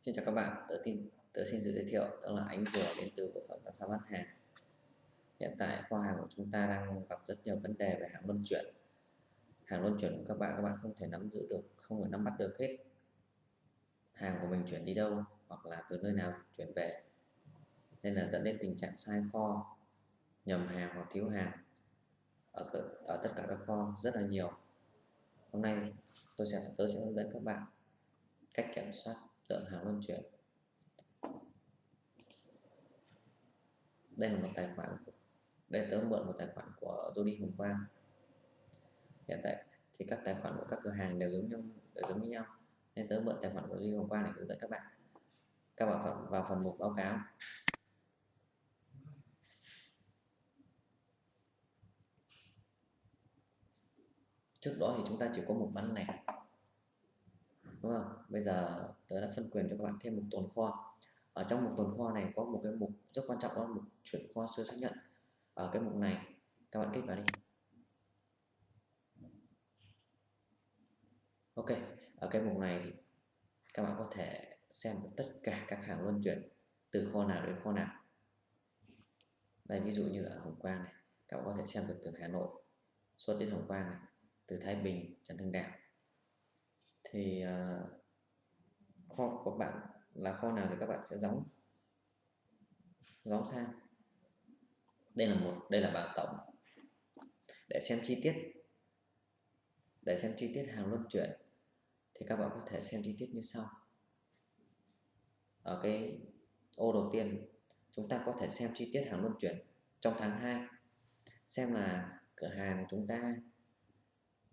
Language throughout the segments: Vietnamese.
Xin chào các bạn, tớ xin tự giới thiệu, tớ là Ánh Rùa đến từ bộ phận giám sát bán hàng. Hiện tại kho hàng của chúng ta đang gặp rất nhiều vấn đề về hàng luân chuyển. Hàng luân chuyển của các bạn không thể nắm giữ được, không thể nắm bắt được hết hàng của mình chuyển đi đâu hoặc là từ nơi nào chuyển về, nên là dẫn đến tình trạng sai kho, nhầm hàng hoặc thiếu hàng ở tất cả các kho rất là nhiều. Hôm nay tớ sẽ hướng dẫn các bạn cách kiểm soát lượng hàng luân chuyển. Đây là một tài khoản Đây tớ mượn một tài khoản của Jody hôm qua. Hiện tại thì các tài khoản của các cửa hàng đều giống như nhau, nên tớ mượn tài khoản của Jody hôm qua để hướng dẫn các bạn. Các bạn vào phần mục báo cáo. Trước đó thì chúng ta chỉ có mục bán lẻ, đúng không? Bây giờ tớ đã phân quyền cho các bạn thêm mục tồn kho. Ở trong mục tồn kho này có một cái mục rất quan trọng, đó là mục chuyển kho chưa xác nhận. Ở cái mục này các bạn kích vào đi. Ok, ở cái mục này thì các bạn có thể xem được tất cả các hàng luân chuyển từ kho nào đến kho nào. Đây, ví dụ như là ở Hồng Quang này, các bạn có thể xem được từ Hà Nội xuất đến Hồng Quang này, từ Thái Bình, Trần Hưng Đạo. Thì kho của bạn là kho nào thì các bạn sẽ gióng sang. Đây là bảng tổng để xem chi tiết hàng luân chuyển. Thì các bạn có thể xem chi tiết như sau. Ở cái ô đầu tiên, chúng ta có thể xem chi tiết hàng luân chuyển trong tháng 2, xem là cửa hàng của chúng ta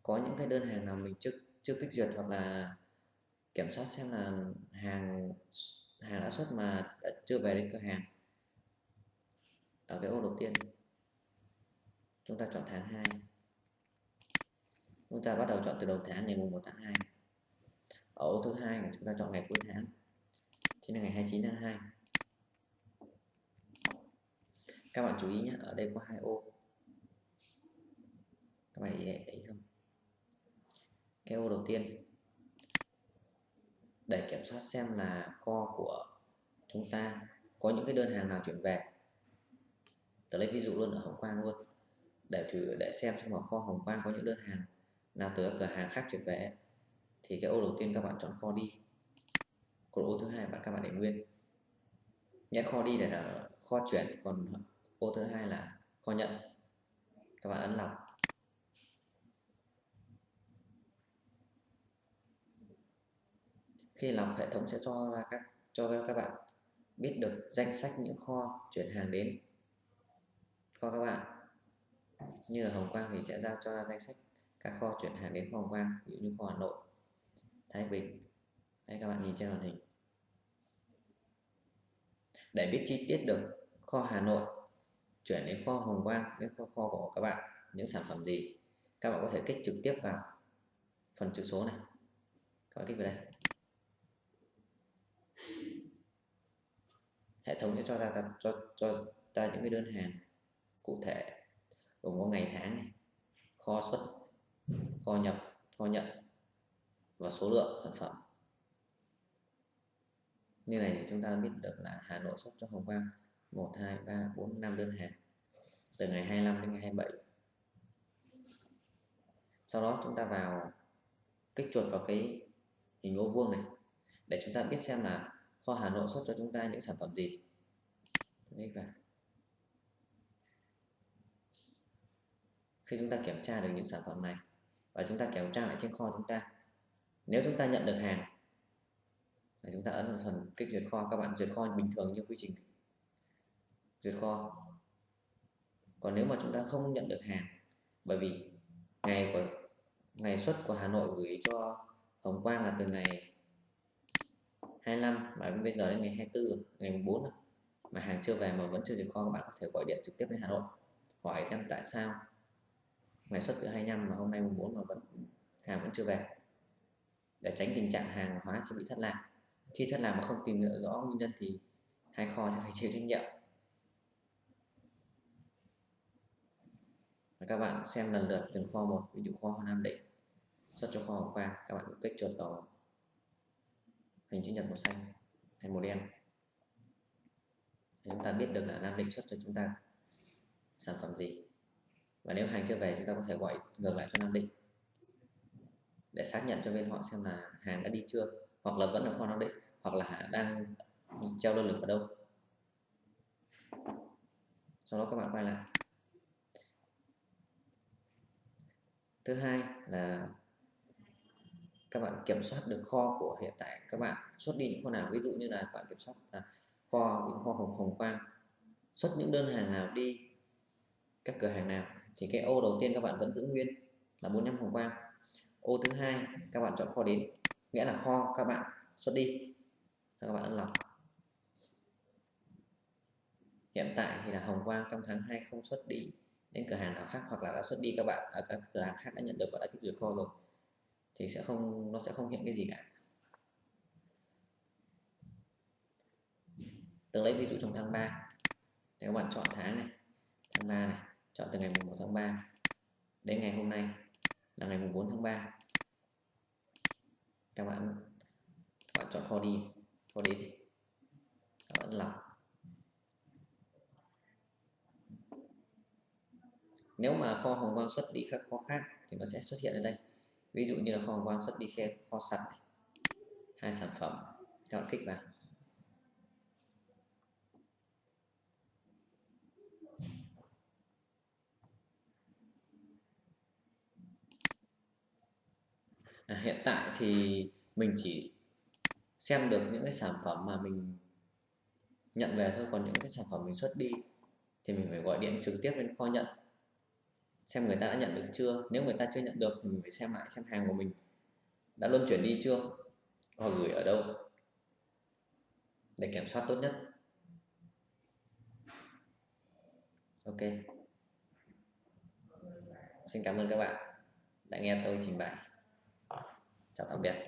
có những cái đơn hàng nào mình chưa kích duyệt, hoặc là kiểm soát xem là hàng đã xuất mà đã chưa về đến cửa hàng. Ở cái ô đầu tiên chúng ta chọn tháng 2, chúng ta bắt đầu chọn từ đầu tháng, ngày mùng 1 tháng 2. Ở ô thứ hai này chúng ta chọn ngày cuối tháng, chính là ngày 29 tháng 2. Các bạn chú ý nhé, ở đây có hai ô, các bạn để ý không? Cái ô đầu tiên để kiểm soát xem là kho của chúng ta có những cái đơn hàng nào chuyển về. Tớ lấy ví dụ luôn ở Hồng Quang luôn, để xem mà kho Hồng Quang có những đơn hàng nào từ các cửa hàng khác chuyển về, thì cái ô đầu tiên các bạn chọn kho đi, còn ô thứ hai các bạn để nguyên. Nhét kho đi để là kho chuyển, còn ô thứ hai là kho nhận. Các bạn ấn lọc. Khi lọc, hệ thống sẽ cho các bạn biết được danh sách những kho chuyển hàng đến kho các bạn. Như ở Hồng Quang thì sẽ cho ra danh sách các kho chuyển hàng đến kho Hồng Quang, ví dụ như kho Hà Nội, Thái Bình. Đây, các bạn nhìn trên màn hình. Để biết chi tiết được kho Hà Nội chuyển đến kho Hồng Quang, đến kho của các bạn những sản phẩm gì, các bạn có thể kích trực tiếp vào phần chữ số này. Các bạn kích vào đây, hệ thống sẽ cho ra những cái đơn hàng cụ thể, gồm có ngày tháng này, kho xuất, kho nhập, kho nhận và số lượng sản phẩm. Như này thì chúng ta biết được là Hà Nội xuất cho Hồng Quang 1, 2, 3, 4, 5 đơn hàng từ ngày 25 đến ngày 27. Sau đó chúng ta vào kích chuột vào cái hình ô vuông này để chúng ta biết xem là kho Hà Nội xuất cho chúng ta những sản phẩm gì. Đây vào. Khi chúng ta kiểm tra được những sản phẩm này và chúng ta kiểm tra lại trên kho chúng ta, nếu chúng ta nhận được hàng thì chúng ta ấn vào phần kích duyệt kho. Các bạn duyệt kho bình thường như quy trình duyệt kho. Còn nếu mà chúng ta không nhận được hàng, bởi vì ngày xuất của Hà Nội gửi cho Hồng Quang là từ ngày 25 mà bây giờ đến ngày 24, ngày 4 rồi, mà hàng chưa về mà vẫn chưa duyệt kho, các bạn có thể gọi điện trực tiếp đến Hà Nội hỏi em tại sao ngày xuất từ 25 mà hôm nay 4 mà hàng vẫn chưa về, để tránh tình trạng hàng hóa sẽ bị thất lạc. Khi thất lạc mà không tìm được rõ nguyên nhân thì hai kho sẽ phải chịu trách nhiệm. Và các bạn xem lần lượt từng kho một. Ví dụ kho Nam Định xuất cho kho Hồng Quang, các bạn kích chuột vào hình chữ nhật màu xanh, hay màu đen. Chúng ta biết được là Nam Định xuất cho chúng ta sản phẩm gì, và nếu hàng chưa về chúng ta có thể gọi ngược lại cho Nam Định để xác nhận cho bên họ xem là hàng đã đi chưa, hoặc là vẫn ở kho Nam Định, hoặc là đang treo đơn lực ở đâu. Sau đó các bạn quay lại. Thứ hai là các bạn kiểm soát được kho của hiện tại các bạn xuất đi những kho nào. Ví dụ như là các bạn kiểm soát kho Hồng Quang xuất những đơn hàng nào đi các cửa hàng nào, thì cái ô đầu tiên các bạn vẫn giữ nguyên là 45 Hồng Quang. Ô thứ hai các bạn chọn kho đến, nghĩa là kho các bạn xuất đi, các bạn ấn lọc. Hiện tại thì là Hồng Quang trong tháng 2 không xuất đi đến cửa hàng nào khác, hoặc là đã xuất đi, các bạn ở các cửa hàng khác đã nhận được và đã kích duyệt kho rồi, thì nó sẽ không hiện cái gì cả. Tôi lấy ví dụ trong tháng 3, nếu các bạn chọn tháng này, tháng 3 này, chọn từ ngày 1 tháng 3 đến ngày hôm nay là ngày 4 tháng 3, các bạn chọn kho đi, kho đến, các bạn lọc. Nếu mà kho Hồng Quang xuất đi các kho khác thì nó sẽ xuất hiện ở đây. Ví dụ như là kho Hồng Quang xuất đi kho sạch này, 2 sản phẩm, các bạn kích vào. Hiện tại thì mình chỉ xem được những cái sản phẩm mà mình nhận về thôi, còn những cái sản phẩm mình xuất đi thì mình phải gọi điện trực tiếp đến kho nhận xem người ta đã nhận được chưa. Nếu người ta chưa nhận được thì mình phải xem lại xem hàng của mình đã luân chuyển đi chưa, hoặc gửi ở đâu để kiểm soát tốt nhất. Ok, xin cảm ơn các bạn đã nghe tôi trình bày. Chào tạm biệt.